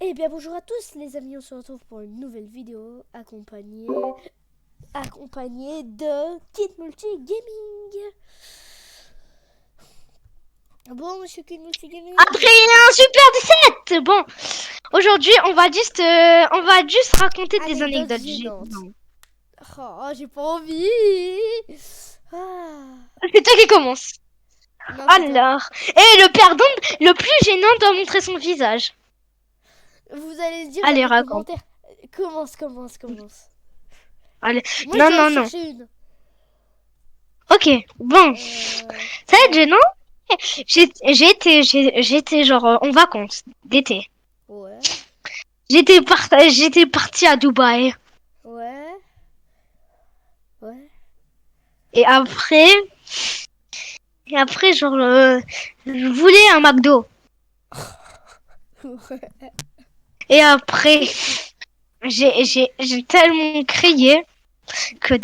Eh bien bonjour à tous les amis, on se retrouve pour une nouvelle vidéo accompagnée de Kid Multi Gaming. Bon monsieur Kid Multi Gaming. Après un super 17. Bon, aujourd'hui on va juste raconter des Anecdote anecdotes gênante. gênantes. Oh j'ai pas envie. Ah. C'est toi qui commence. Non c'est toi. Alors, et le perdant le plus gênant doit montrer son visage. Vous allez le dire dans Allez, les raconte. commentaires. Commence. Allez, Moi je non, dois en non, non. chercher une. Ok, bon, ça va être Ouais. gênant. J'étais genre en vacances d'été. Ouais. J'étais partie à Dubaï. Ouais. Ouais. Et après, genre, je voulais un McDo. Et après, j'ai tellement crié que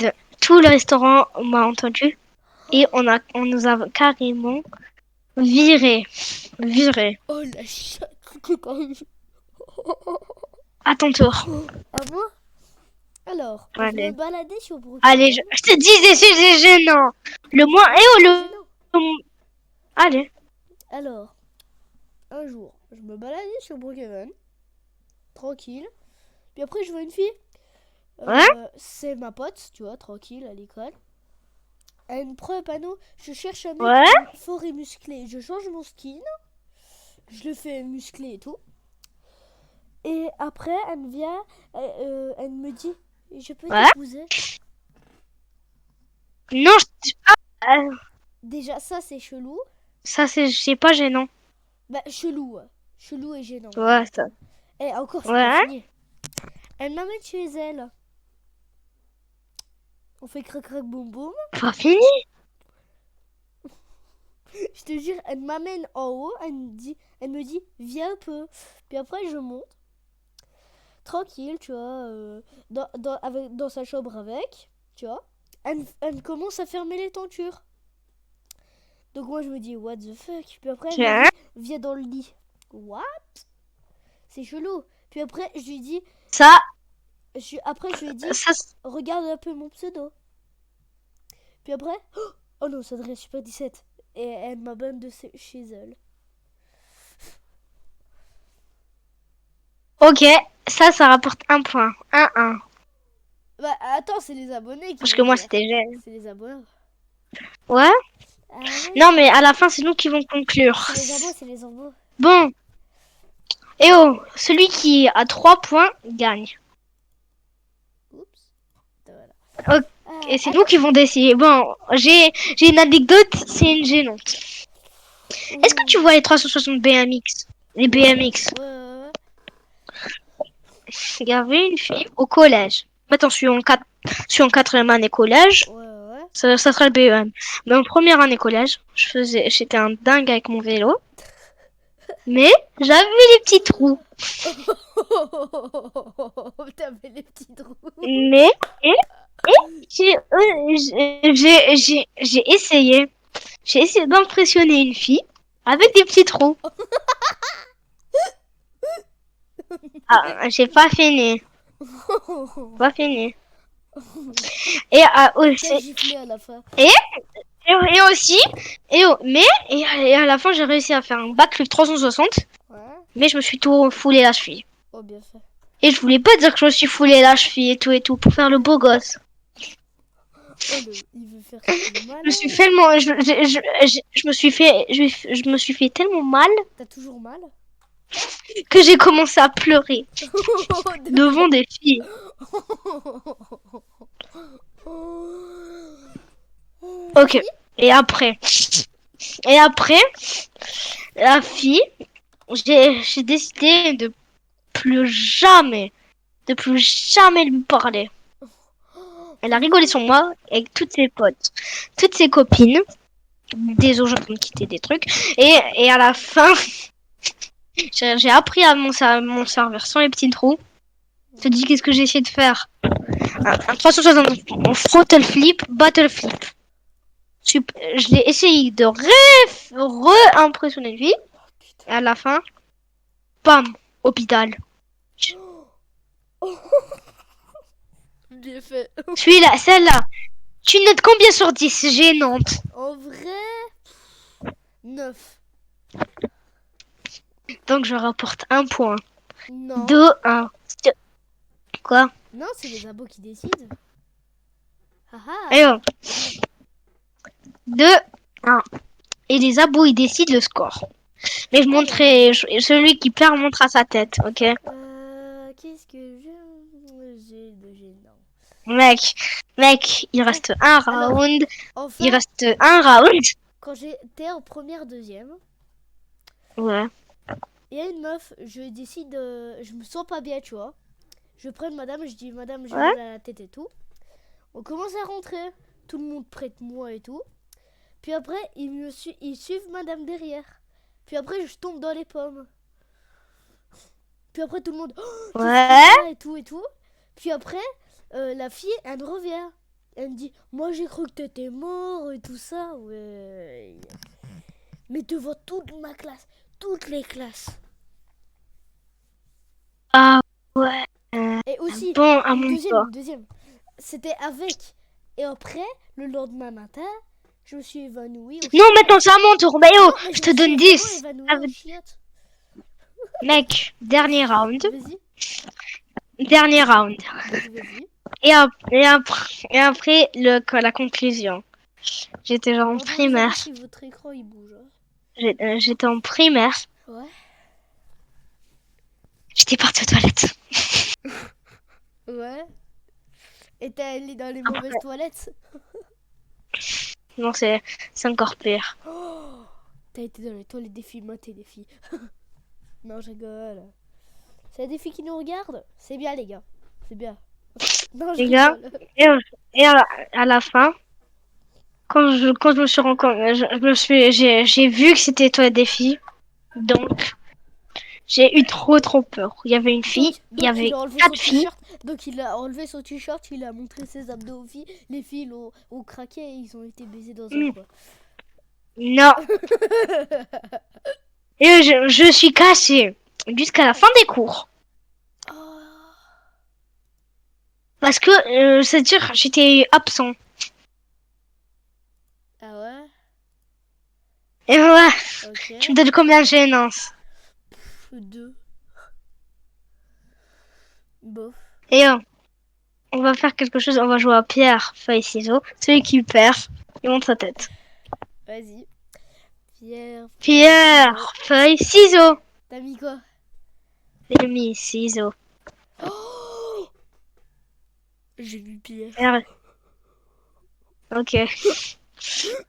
tout le restaurant m'a entendu et on nous a carrément viré. Oh la chatte que quand même. À ton tour. À moi. Alors, je me Allez, baladais sur allez, Brookhaven. je te dis des sujets gênants. Le Mais moins c'est et oh pas gênant. allez. Alors, un jour, je me baladais sur Brookhaven, tranquille. Puis après, je vois une fille. Ouais, C'est ma pote, tu vois, tranquille à l'école. Elle me prend un panneau. Je cherche un mec ouais, fort et musclé. Je change mon skin. Je le fais musclé et tout. Et après, elle vient. Elle me dit, je peux ouais. t'épouser. Non, euh, Déjà, ça, c'est chelou. ça c'est pas gênant. Bah, chelou. Chelou et gênant en Ouais, même ça. temps. Et encore, c'est pas Ouais, fini. Elle m'amène chez elle. On fait crac crac boum boum. pas fini. Je te jure, elle m'amène en haut. Elle me dit, viens un peu. Puis après, je monte. Tranquille, tu vois. Dans sa chambre avec. Tu vois. Elle commence à fermer les tentures. Donc moi, je me dis, what the fuck. Puis après, elle me Tiens, dit, viens dans le lit. What? C'est chelou. Puis après, je lui dis, ça, après, je lui ai dit, ça. regarde un peu mon pseudo. Puis après, oh non, ça devrait Super 17. Et elle m'abonne chez elle. Ok, ça rapporte un point. 1-1. Bah attends, c'est les abonnés qui Parce vont que moi, dire. c'était gênant. C'est les abonnés. Ouais? Ah ouais. Non, mais à la fin, c'est nous qui vont conclure. C'est les abos. Bon. Et oh, celui qui a 3 points gagne. Oups. Voilà. Ok, et c'est nous Attends. qui vont décider. Bon, j'ai une anecdote, c'est une gênante. Est-ce que tu Ouh. vois les 360 BMX? Les Ouais. BMX. Ouais. Il y avait une fille au collège. Maintenant, je suis en quatrième année collège. Ouais. Ça sera le BEM. Mais en première année collège, j'étais un dingue avec mon vélo. Mais j'avais les petits trous. T'avais les petits trous. Mais, et j'ai essayé. J'ai essayé d'impressionner une fille avec des petits trous. Ah, j'ai pas fini. Pas fini. Et, T'as aussi, giflé à la fin. et, et aussi, et à la fin, j'ai réussi à faire un backflip 360. Ouais. Mais je me suis tout foulé la cheville. Oh, bien fait. Et je voulais pas dire que je me suis foulé la cheville et tout, pour faire le beau gosse. Oh, il veut faire le Je me suis malin. tellement, je me suis fait, je me suis fait tellement mal T'as toujours mal? que j'ai commencé à pleurer De devant quoi? des filles. T'as Ok. fini? Et après, la fille, j'ai décidé de plus jamais lui parler. Elle a rigolé sur moi avec toutes ses potes, toutes ses copines. Désolé, je vais me quitter des trucs. Et à la fin, j'ai appris à mon serveur sans les petits trous. Je te dis qu'est-ce que j'ai essayé de faire. Un 360 en frontal flip, battle flip. Je l'ai essayé de re-impressionner une fille. Et à la fin, bam, hôpital. Bien fait. Celui-là, celle-là. Tu notes combien sur 10? Gênante. En vrai, 9. Donc je rapporte un point. Non. 2-1. Quoi? Non, c'est les abos qui décident. Ah Eh ah. oh. 2-1. Et les abos, ils décident le score. Mais je Alors. montrerai, celui qui perd montre à sa tête, ok? Qu'est-ce que j'ai de gênant? Mec, il reste un Alors, round. enfin, Il reste un round. quand j'étais en première, deuxième, Ouais. il y a une meuf, je décide, je me sens pas bien, tu vois. Je prends madame, je dis madame, j'ai Ouais. mal à la tête et tout. On commence à rentrer, tout le monde prête moi et tout. Puis après, ils suivent madame derrière. Puis après, je tombe dans les pommes. Puis après, tout le monde, oh, qu'est-ce qu'il y Ouais. a et tout et tout. Puis après, la fille, elle revient. Elle me dit, moi j'ai cru que t'étais mort et tout ça. Ouais. Mais devant toute ma classe, toutes les classes. Ah ouais. Et aussi, Bon, à mon tour. une deuxième. C'était avec. Et après, le lendemain matin, je me suis évanouie. Non, maintenant c'est à mon tour. Mais oh, je te donne 10. Évanouie aux chiottes. Mec, dernier round. Vas-y, Dernier round. vas-y. Et après la conclusion. J'étais genre en Pardon, vous avez primaire. si votre écran il bouge. Hein. J'étais en primaire. Ouais. J'étais partie aux toilettes. Ouais. Et t'es allé dans les mauvaises toilettes. Non, c'est encore pire. Oh, t'as été dans les toilettes des filles, mater des filles. Non, je rigole. C'est des filles qui nous regardent. C'est bien, les gars. C'est bien. Non, je Les gars, rigole. et à la fin, quand je me suis rencontrée, j'ai vu que c'était toi des filles. Donc, j'ai eu trop peur. Il y avait une fille, il y Donc il avait a enlevé son 4 filles. t-shirt. Donc il a enlevé son t-shirt, il a montré ses abdos aux filles. Les filles ont craqué et ils ont été baisés dans un coin. Non. Et je suis cassée jusqu'à la fin des cours. Oh. Parce que, c'est-à-dire, j'étais absent. Ah ouais? Et ouais, Ok. tu me donnes combien de gênance? 2. Bof. Et on va faire quelque chose, on va jouer à pierre, feuille, ciseaux. Celui qui perd, il monte sa tête. Vas-y. Pierre. Pierre, feuille, ciseaux. T'as mis quoi? J'ai mis ciseaux. Oh, j'ai mis pierre. Pierre. Ok.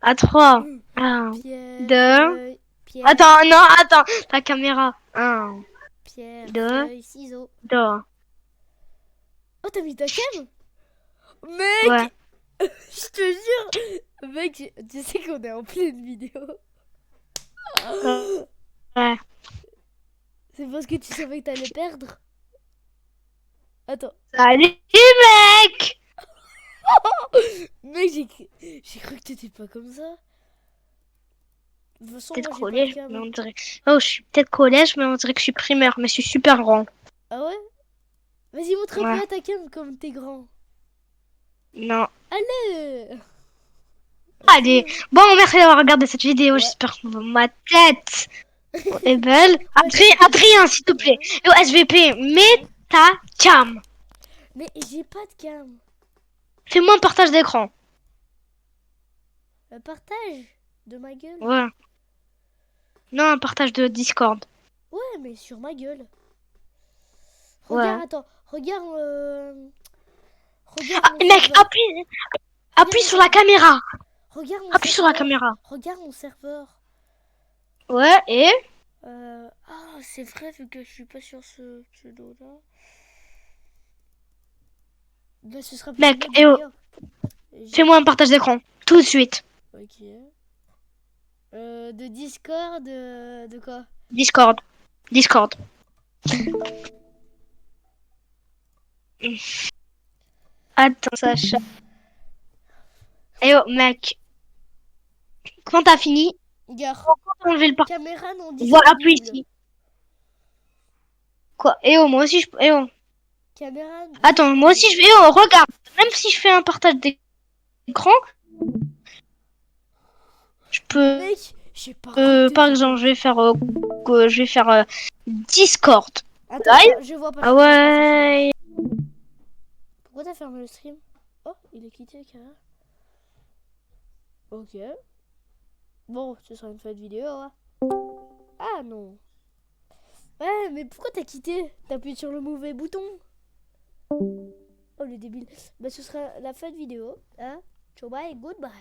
À 3. 1, Pierre. 2. Feuille, pierre. Attends, non, attends. Ta caméra. 1, Pierre. 2, Feuille, ciseaux. 2. Oh, t'as mis ta cam? Mec! Ouais. Je te jure! Mec, tu sais qu'on est en pleine vidéo. Ouais. C'est parce que tu savais que t'allais perdre? Attends. Salut, mec! Mec, j'ai cru que t'étais pas comme ça. De toute façon, Peut-être moi, j'ai pas de collège, cam. mais on dirait. Oh, je suis peut-être collège, mais on dirait que je suis primaire, mais je suis super grand. Ah ouais? Vas-y, montre un Ouais. peu à ta cam comme t'es grand. Non. Allez! Allez. Bon, merci d'avoir regardé cette vidéo. Ouais. J'espère que ma tête est belle. Adrien, s'il te plaît. Yo, SVP, mets ta cam. Mais j'ai pas de cam. Fais-moi un partage d'écran. Un partage de ma gueule. Ouais. Non, un partage de Discord. Ouais, mais sur ma gueule. Ouais. Regarde, attends. Regarde. Regarde. Ah, mon mec, serveur. appuie sur la caméra. Regarde mon Appuie sur la serveur. caméra. Regarde mon serveur. Ouais, et Ah, c'est vrai, vu que je suis pas sur ce pseudo-là. Bah, ce sera plus Mec, la et oh, vidéo. fais-moi un partage d'écran. Tout de suite. Ok. De Discord, de quoi? Discord. Discord. Attends, Sacha. Et oh, mec. Quand t'as fini, Gare. enlever le partage. Caméra non Voilà, appuie disponible. ici. Quoi? Et oh, moi aussi, je. Et oh. caméra. Attends, moi aussi je vais. Oh, regarde, même si je fais un partage d'écran, je peux. Mec, j'ai pas compté. Par exemple, je vais faire Discord. Attends, Live. attends, je vois pas. Ah ouais. Pourquoi t'as fermé le stream? Oh, il est quitté, carrément. Ok. Bon, ce sera une fin de vidéo, hein. Ah non. Ouais, mais pourquoi t'as quitté? T'as appuyé sur le mauvais bouton. Oh, le débile. Bah, ce sera la fin de vidéo, hein. Ciao, bye, goodbye.